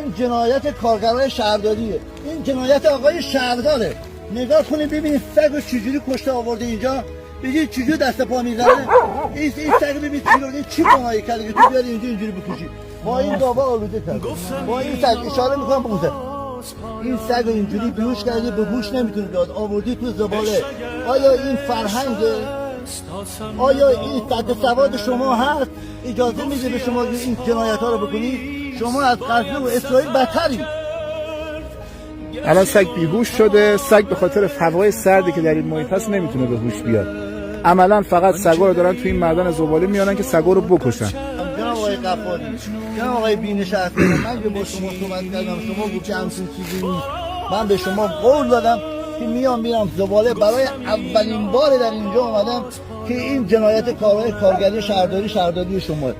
این جنایت کارگرای شهرداریه، این جنایت آقای شهرداره. نگاه کنید ببینید سگو چجوری کشته آورده اینجا، بگید چجوری دست پا میزنه. این سگ ببینید چی گناهی کرده که تو بیاری اینجوری بکشی. با این داوا آلوده کرد، با این سگ اشاره میکنم بگوزه. این سگ اینجوری بیهوش کردی، به هوش نمیتونه بیاد، آوردی تو زباله. آیا این فرهنگه؟ آیا این سطح سواد شما هست اجازه میده به شما این جنایت ها رو بکنید؟ شما از غزه و اسرائیل بدتری. الان سگ بیهوش شده، سگ به خاطر هوای سردی که در این محیط هست نمیتونه به هوش بیاد. عملا فقط سگا رو دارن تو این معدن زباله میانن که سگا رو بکشن. جناب آقای قفاری، جناب آقای بینشهر، من که با شما صحبت کردم، شما گفتی همچین چیزی نیست. من به شما قول دادم که میرم زباله. برای اولین بار در اینجا اومدم که این جنایت کارگری شهرداری شما